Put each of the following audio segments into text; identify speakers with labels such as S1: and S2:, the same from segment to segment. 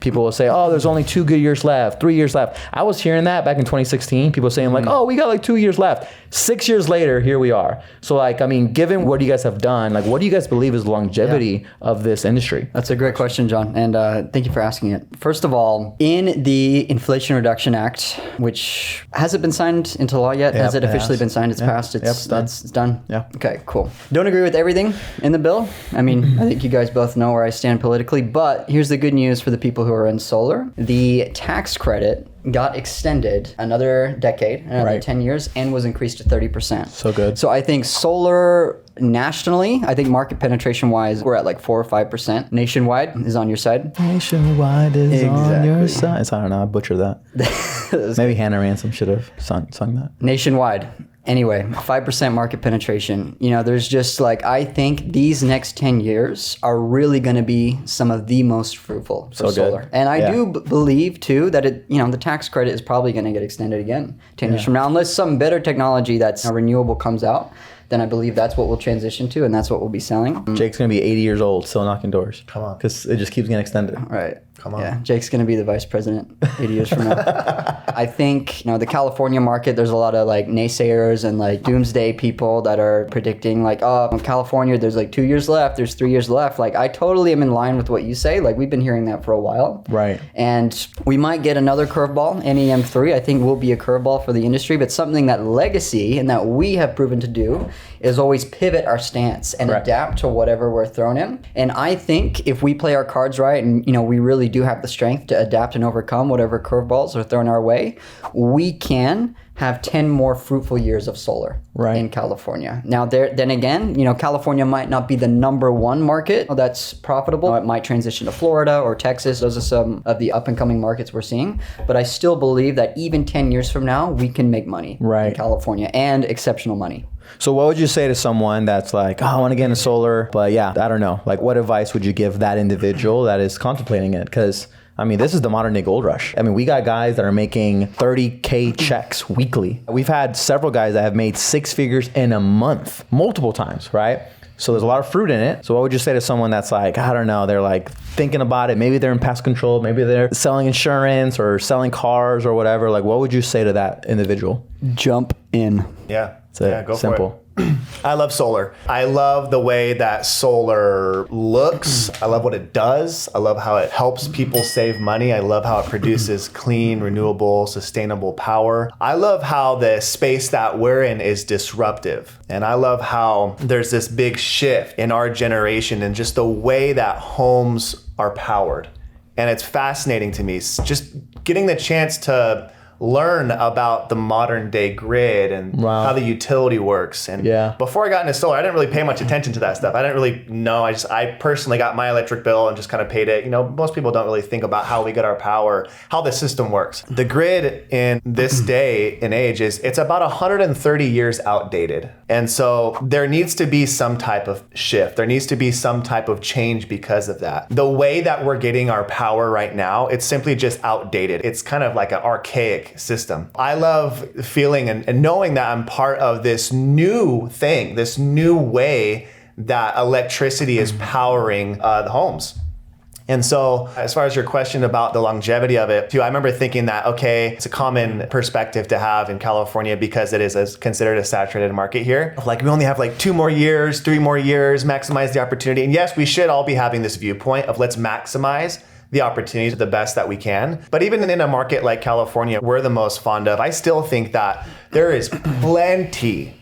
S1: People will say, oh, there's only 2 good years left, 3 years left. I was hearing that back in 2016. People saying like, oh, we got like 2 years left. 6 years later, here we are. So like, I mean, given what you guys have done, like what do you guys believe is the longevity of this industry?
S2: That's a great question, John. And thank you for asking it. First of all, in the Inflation Reduction Act, which hasn't been signed into law yet, has it officially been signed? It's passed. It's done.
S1: Yeah.
S2: Okay, cool. Don't agree with everything in the bill. I mean, I think you guys both know where I stand politically, but here's the good news for the people who are in solar. The tax credit got extended another decade, another 10 years, and was increased to 30%.
S1: So good.
S2: So I think solar nationally, I think market penetration wise, we're at like 4 or 5%. Nationwide is on your side.
S1: Nationwide is on your side. I don't know, I butchered that. Maybe Hannah Ransom should have sung that.
S2: Nationwide. Anyway, 5% market penetration. You know, there's just like, I think these next 10 years are really going to be some of the most fruitful for solar. And I do believe too that it, you know, the tax credit is probably going to get extended again 10 years from now, unless some better technology that's renewable comes out. Then I believe that's what we'll transition to, and that's what we'll be selling.
S1: Jake's going to be 80 years old, still knocking doors.
S3: Come on.
S1: Because it just keeps getting extended.
S2: Right.
S3: Come on.
S2: Yeah, Jake's going to be the vice president 80 years from now. I think, you know, the California market, there's a lot of like naysayers and like doomsday people that are predicting like, oh, in California, there's like 2 years left, there's 3 years left. Like, I totally am in line with what you say. Like, we've been hearing that for a while.
S1: Right.
S2: And we might get another curveball. NEM3, I think, will be a curveball for the industry, but something that Legacy and that we have proven to do is always pivot our stance and adapt to whatever we're thrown in. And I think if we play our cards right and, you know, we really do have the strength to adapt and overcome whatever curveballs are thrown our way, we can have 10 more fruitful years of solar in California. Now, then again, you know, California might not be the number one market that's profitable. It might transition to Florida or Texas. Those are some of the up and coming markets we're seeing. But I still believe that even 10 years from now, we can make money in California, and exceptional money.
S1: So what would you say to someone that's like, oh, I want to get into solar, but yeah, I don't know. Like, what advice would you give that individual that is contemplating it? Because I mean, this is the modern day gold rush. I mean, we got guys that are making 30K checks weekly. We've had several guys that have made 6 figures in a month, multiple times, right? So there's a lot of fruit in it. So what would you say to someone that's like, I don't know, they're like thinking about it. Maybe they're in pest control. Maybe they're selling insurance or selling cars or whatever. Like, what would you say to that individual?
S2: Jump in.
S3: Yeah.
S1: Go
S3: for it. I love solar. I love the way that solar looks. I love what it does. I love how it helps people save money. I love how it produces clean, renewable, sustainable power. I love how the space that we're in is disruptive. And I love how there's this big shift in our generation and just the way that homes are powered. And it's fascinating to me. Just getting the chance to learn about the modern day grid and how the utility works. And before I got into solar, I didn't really pay much attention to that stuff. I didn't really know. I personally got my electric bill and just kind of paid it. You know, most people don't really think about how we get our power, how the system works. The grid in this day and age it's about 130 years outdated. And so there needs to be some type of shift. There needs to be some type of change because of that. The way that we're getting our power right now, it's simply just outdated. It's kind of like an archaic system. I love feeling and knowing that I'm part of this new thing, this new way that electricity is powering the homes. And so as far as your question about the longevity of it too, I remember thinking that, okay, it's a common perspective to have in California because it is considered a saturated market here. Like, we only have like 2 more years, 3 more years, maximize the opportunity. And yes, we should all be having this viewpoint of let's maximize the opportunities the best that we can. But even in a market like California, we're the most fond of, I still think that there is plenty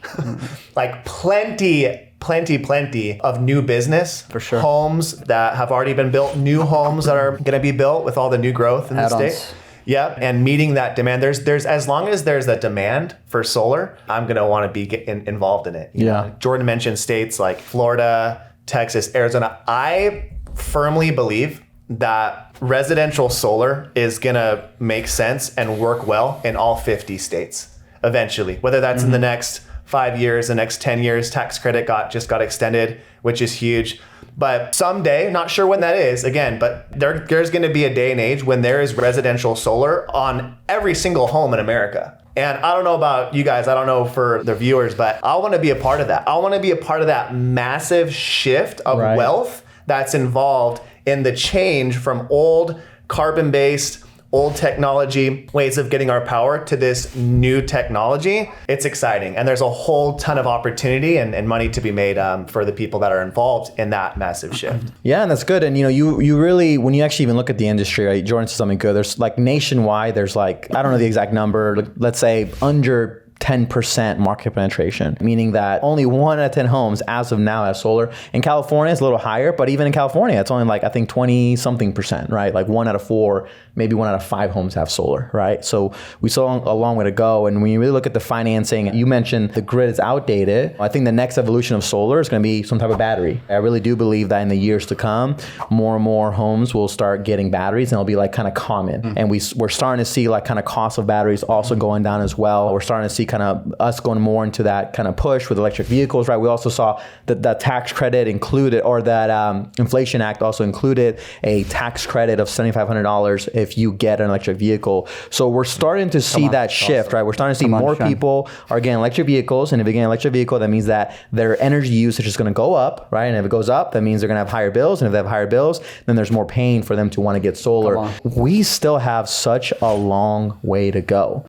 S3: of new business, for sure, homes that have already been built, new homes that are going to be built with all the new growth in the state. Yeah, and meeting that demand. There's as long as there's a demand for solar, I'm going to want to be involved in it. You know, Jordan mentioned states like Florida, Texas, Arizona. I firmly believe that residential solar is going to make sense and work well in all 50 states eventually, whether that's in the next 5 years, the next 10 years. Tax credit just got extended, which is huge. But someday, not sure when that is, again, but there's going to be a day and age when there is residential solar on every single home in America. And I don't know about you guys, I don't know for the viewers, but I want to be a part of that. I want to be a part of that massive shift of wealth that's involved in the change from old carbon-based, old technology ways of getting our power to this new technology. It's exciting. And there's a whole ton of opportunity and money to be made for the people that are involved in that massive shift.
S1: Yeah, and that's good. And you really, when you actually even look at the industry, right, Jordan said something good. There's like nationwide, there's like, I don't know the exact number, let's say under 10% market penetration, meaning that only 1 out of 10 homes as of now have solar. In California, it's a little higher, but even in California, it's only like, I think 20 something percent, right? Like 1 out of 4, maybe 1 out of 5 homes have solar, right? So we saw a long way to go. And when you really look at the financing, you mentioned the grid is outdated. I think the next evolution of solar is going to be some type of battery. I really do believe that in the years to come, more and more homes will start getting batteries and it'll be like kind of common. And we're starting to see like kind of cost of batteries also going down as well. We're starting to see kind of us going more into that kind of push with electric vehicles, right? We also saw that the tax credit included, or that Inflation Act also included a tax credit of $7,500 if you get an electric vehicle. So we're starting to see that shift, right? We're starting to see more people are getting electric vehicles, and if you get an electric vehicle, that means that their energy usage is going to go up, right? And if it goes up, that means they're going to have higher bills, and if they have higher bills, then there's more pain for them to want to get solar. We still have such a long way to go.